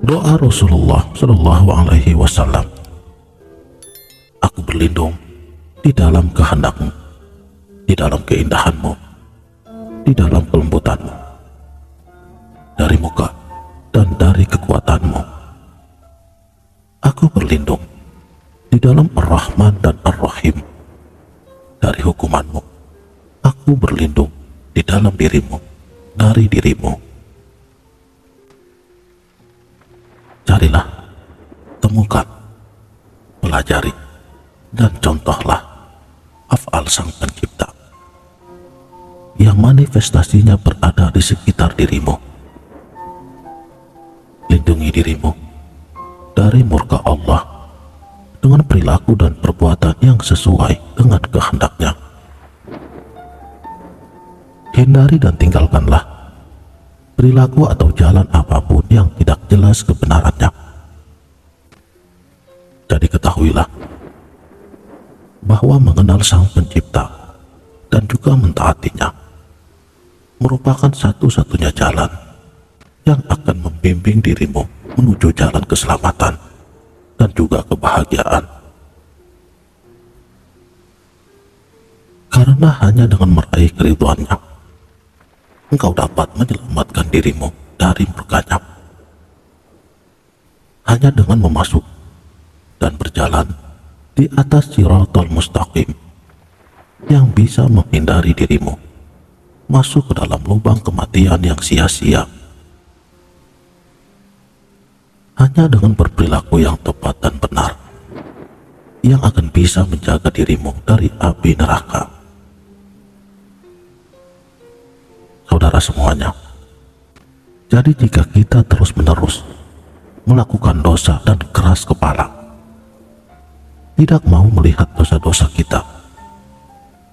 Doa Rasulullah Shallallahu Alaihi Wasallam. Aku berlindung di dalam kehendakmu, di dalam keindahanmu, di dalam kelembutanmu, dari muka dan dari kekuatanmu. Aku berlindung di dalam Ar-Rahman dan Ar-Rahim, dari hukumanmu. Aku berlindung di dalam dirimu, dari dirimu. Carilah, temukan, pelajari, dan contohlah af'al Sang Pencipta yang manifestasinya berada di sekitar dirimu. Lindungi dirimu dari murka Allah dengan perilaku dan perbuatan yang sesuai dengan kehendaknya. Hindari dan tinggalkanlah perilaku atau jalan apapun yang tidak jelas kebenarannya. Jadi ketahuilah bahwa mengenal Sang Pencipta dan juga mentaatinya merupakan satu-satunya jalan yang akan membimbing dirimu menuju jalan keselamatan dan juga kebahagiaan. Karena hanya dengan meraih keridhaannya, engkau dapat menyelamatkan dirimu dari murkanya. Hanya dengan memasuk dan berjalan di atas Shiratal Mustaqim yang bisa menghindari dirimu masuk ke dalam lubang kematian yang sia-sia. Hanya dengan berperilaku yang tepat dan benar yang akan bisa menjaga dirimu dari api neraka. Saudara semuanya, jadi jika kita terus-menerus melakukan dosa dan keras kepala, tidak mau melihat dosa-dosa kita,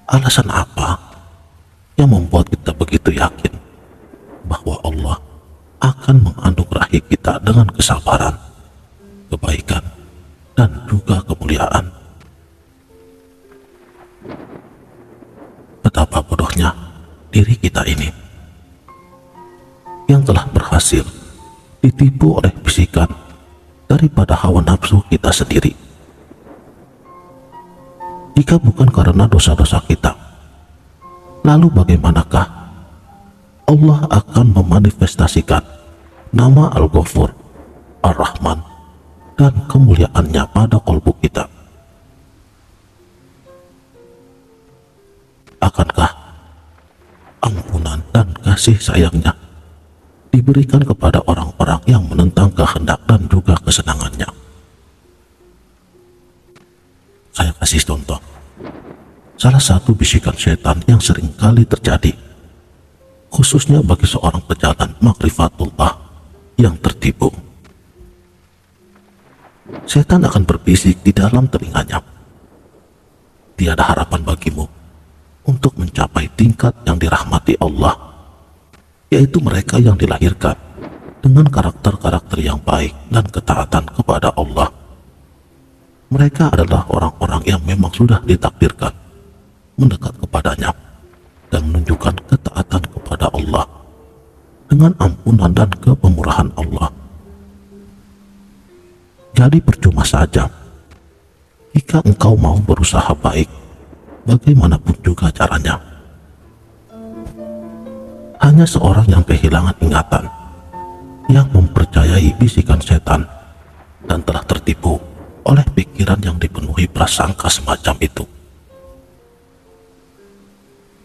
alasan apa yang membuat kita begitu yakin bahwa Allah akan menganugerahi kita dengan kesabaran, kebaikan, dan juga kemuliaan? Betapa bodohnya diri kita ini yang telah berhasil ditipu oleh bisikan daripada hawa nafsu kita sendiri. Jika bukan karena dosa-dosa kita, lalu bagaimanakah Allah akan memanifestasikan nama Al-Ghafur, Ar-Rahman, dan kemuliaannya pada kalbu kita? Akankah ampunan dan kasih sayangnya diberikan kepada orang-orang yang menentang kehendak dan juga kesenangannya? Saya kasih contoh salah satu bisikan setan yang seringkali terjadi, khususnya bagi seorang pejalan makrifatullah yang tertipu. Setan akan berbisik di dalam telinganya, tiada harapan bagimu untuk mencapai tingkat yang dirahmati Allah, yaitu mereka yang dilahirkan dengan karakter-karakter yang baik dan ketaatan kepada Allah. Mereka adalah orang-orang yang memang sudah ditakdirkan mendekat kepadanya dan menunjukkan ketaatan kepada Allah dengan ampunan dan kepemurahan Allah. Jadi percuma saja jika engkau mau berusaha baik bagaimanapun juga caranya. Hanya seorang yang kehilangan ingatan, yang mempercayai bisikan setan dan telah tertipu oleh pikiran yang dipenuhi prasangka semacam itu.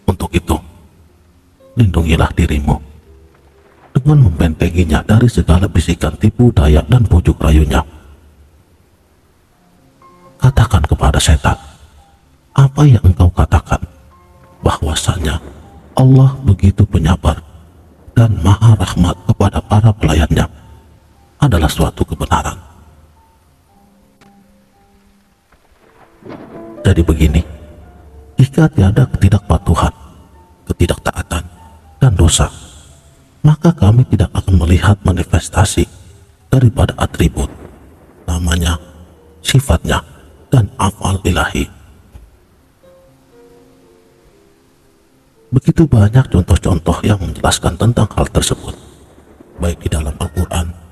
Untuk itu, lindungilah dirimu dengan membentenginya dari segala bisikan tipu daya dan bujuk rayunya. Katakan kepada setan apa yang engkau katakan, bahwasanya Allah begitu penyabar dan maha rahmat kepada para pelayannya, adalah suatu kebenaran. Jadi begini, jika tiada ketidakpatuhan, ketidaktaatan, dan dosa, maka kami tidak akan melihat manifestasi daripada atribut, namanya, sifatnya, dan afal ilahi. Begitu banyak contoh-contoh yang menjelaskan tentang hal tersebut, baik di dalam Al-Quran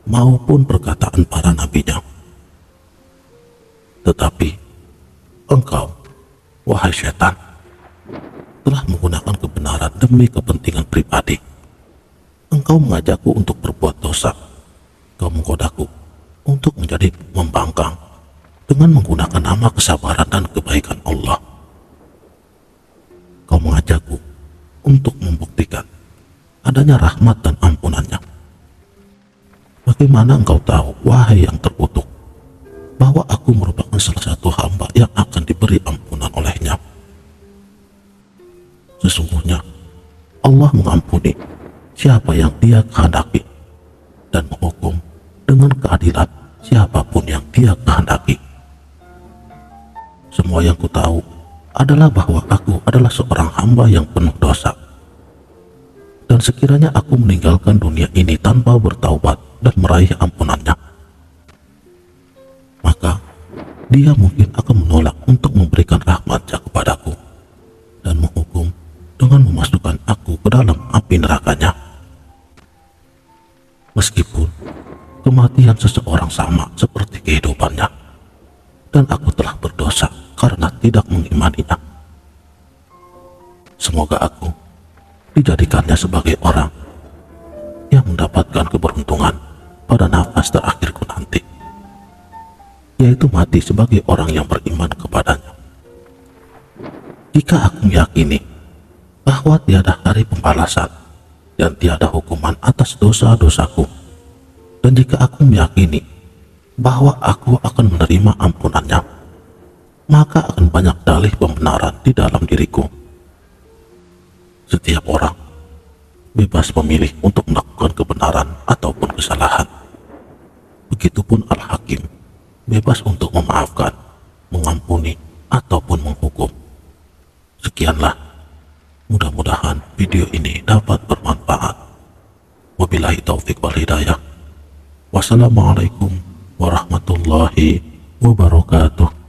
maupun perkataan para nabinya. Tetapi engkau, wahai setan, telah menggunakan kebenaran demi kepentingan pribadi. Engkau mengajakku untuk berbuat dosa. Kau menggodaku untuk menjadi membangkang dengan menggunakan nama kesabaran dan kebaikan Allah. Kau mengajakku untuk membuktikan adanya rahmat dan ampunannya. Bagaimana engkau tahu, wahai yang terkutuk, bahwa aku merupakan salah satu hamba yang akan diberi ampunan olehnya? Sesungguhnya Allah mengampuni siapa yang Dia kehendaki dan menghukum dengan keadilan siapapun yang Dia kehendaki. Semua yang ku tahu adalah bahwa aku adalah seorang hamba yang penuh dosa. Dan sekiranya aku meninggalkan dunia ini tanpa bertaubat dan meraih ampunannya, maka Dia mungkin akan menolak untuk memberikan rahmat-Nya kepadaku dan menghukum dengan memasukkan aku ke dalam api nerakanya. Meskipun kematian seseorang sama seperti kehidupannya, dan aku telah berdosa karena tidak mengimaninya, semoga aku dijadikannya sebagai orang yang mendapatkan keberuntungan pada nafas terakhirku nanti, yaitu mati sebagai orang yang beriman kepadanya. Jika aku meyakini bahwa tiada hari pembalasan dan tiada hukuman atas dosa-dosaku, dan jika aku meyakini bahwa aku akan menerima ampunannya, maka akan banyak dalih pembenaran di dalam diriku. Setiap orang bebas memilih untuk melakukan kebenaran ataupun kesalahan. Begitupun Al-Hakim bebas untuk memaafkan, mengampuni, ataupun menghukum. Sekianlah, mudah-mudahan video ini dapat bermanfaat. Wabillahi taufik wal hidayah. Wassalamualaikum warahmatullahi wabarakatuh.